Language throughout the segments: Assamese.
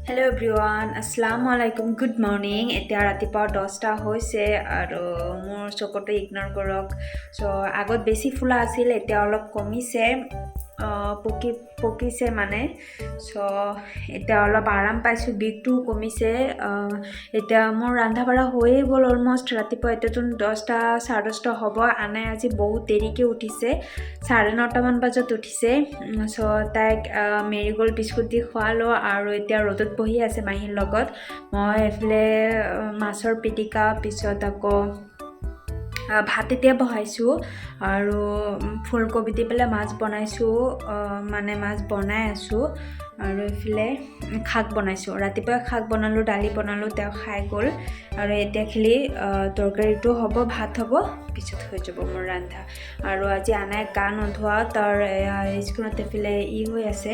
Hello everyone, Assalamu alaikum, good morning. এতিয়া ৰাতিপুৱা 10টা হৈছে আৰু মোৰ চকুটো ইগনৰ কৰক। সো আগত বেছি ফুলা আছিল, এতিয়া অলপ কমিছে, পকিছে মানে। সো এতিয়া অলপ আৰাম পাইছোঁ, বিষটো কমিছে। এতিয়া মোৰ ৰন্ধা বঢ়া হৈয়ে গ'ল অলমোষ্ট। ৰাতিপুৱা এতিয়াতো 10টা 10:30 হ'ব। আনাই আজি বহুত দেৰিকৈ উঠিছে, 9:30 মান বজাত উঠিছে। সো তাইক মেৰিগোল্ড বিস্কুট দি খোৱালোঁ আৰু এতিয়া ৰ'দত বহি আছে মাহীৰ লগত। মই এইফালে মাছৰ পিটিকা, পিছত আকৌ ভাত এতিয়া বহাইছোঁ আৰু ফুলকবি দি পেলাই মাছ বনাইছোঁ, মানে মাছ বনাই আছোঁ। আৰু এইফালে শাক বনাইছোঁ, ৰাতিপুৱা শাক বনালোঁ, দালি বনালোঁ, তেওঁ খাই গ'ল। আৰু এতিয়া খালি তৰকাৰীটো হ'ব, ভাত হ'ব, পিছত হৈ যাব মোৰ ৰন্ধা। আৰু আজি আনাই গা নোধোৱা, তাৰ স্কিনত এইফালে হৈ আছে,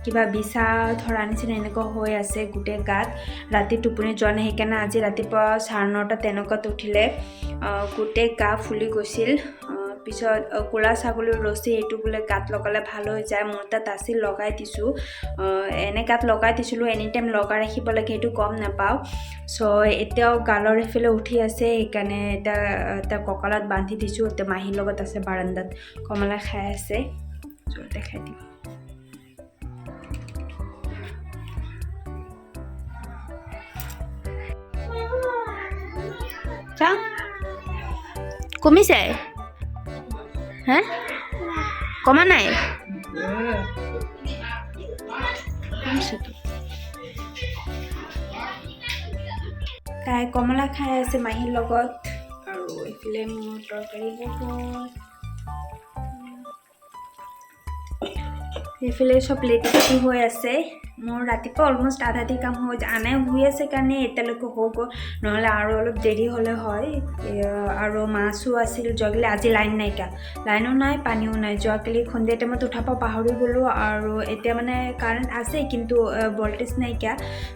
কিবা বিছা ধৰা নিচিনা এনেকুৱা হৈ আছে গোটেই গাত। ৰাতি টোপনি যোৱা নাই, সেইকাৰণে আজি ৰাতিপুৱা 9:30 তেনেকুৱাত উঠিলে। গোটেই গা ফুলি গৈছিল। পিছত ক'লা ছাগলীৰ ৰছী, এইটো বোলে গাত লগালে ভাল হৈ যায়। মোৰ তাত আছিল, লগাই দিছোঁ। এনে গাত লগাই দিছিলোঁ, এনি টাইম লগাই ৰাখিব লাগে, সেইটো গম নাপাওঁ। চ' এতিয়াও গালৰ এইফালে উঠি আছে, সেইকাৰণে এতিয়া কঁকালত বান্ধি দিছোঁ। এতিয়া মাহীৰ লগত আছে বাৰান্দাত, কমলা খাই আছে। চ' দেখাই দিম। চা কমিছে, হা কমা নাই, তাই কমলা খাই আছে মাহীৰ লগত। আৰু এইফালে মোৰ তৰকাৰী হ'ব, এইফালে চব লেটি পেটি হৈ আছে। মোৰ ৰাতিপুৱা অলমষ্ট আধাতে কাম হৈ যায়। আনে শুই আছে কাৰণে এতিয়ালৈকে হৈ গ'ল, নহ'লে আৰু অলপ দেৰি হ'লে হয়। আৰু মাছো আছিল যোৱাকালি, আজি লাইন নাইকিয়া, লাইনো নাই, পানীও নাই। যোৱাকালি সন্ধিয়া টাইমত উঠাব পাহৰি গ'লোঁ। আৰু এতিয়া মানে কাৰেণ্ট আছে, কিন্তু ভল্টেজ নাইকিয়া,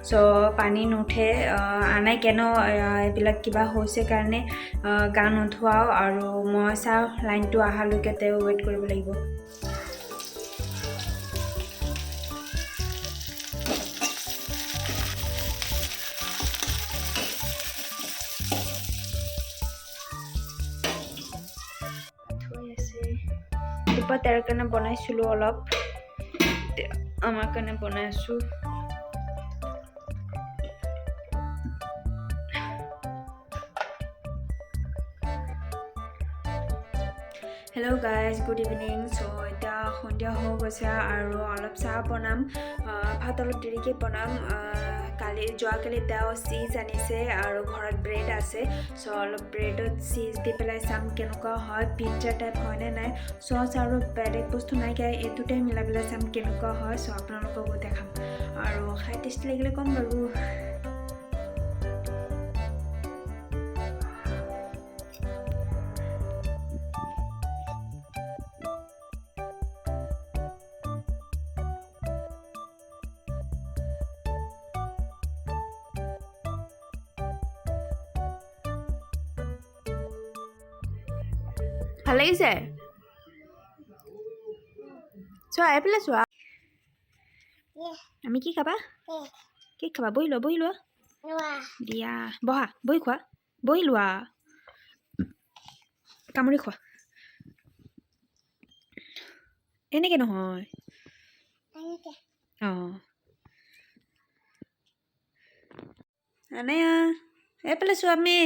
চ' পানী নুঠে। আনাই কেন এইবিলাক কিবা হৈছে কাৰণে গা নোধোৱাও। আৰু মই চাওঁ লাইনটো অহালৈকে তেওঁ ৱেইট কৰিব লাগিব। ৰাতিপুৱা তাৰ কাৰণে বনাইছিলোঁ অলপ, আমাৰ কাৰণে বনাই আছোঁ। Hello' guys, good evening. So' এতিয়া সন্ধিয়া হৈ গৈছে আৰু অলপ চাহ বনাম, ভাত অলপ দেৰিকৈ বনাম। যোৱাকালি তেওঁ চীজ আনিছে আৰু ঘৰত ব্ৰেড আছে। চ' অলপ ব্ৰেডত চীজ দি পেলাই চাম কেনেকুৱা হয়, পিজ্জা টাইপ হয়নে নাই। চচ আৰু বেলেগ বস্তু নাইকিয়া, এই দুটাই মিলাই পেলাই চাম কেনেকুৱা হয়। চ' আপোনালোককো দেখাম আৰু খাই টেষ্টি লাগিলে ক'ম বাৰু। ভাল লাগিছে, চোৱা এইফালে চোৱা। আমি কি খাবা, কি খাবা, বহি লোৱা দিয়া, বহা, বহি খোৱা, বহি লোৱা, কামুৰি খোৱা, এনেকে নহয়, অঁ আনে এইফালে চোৱা। আমি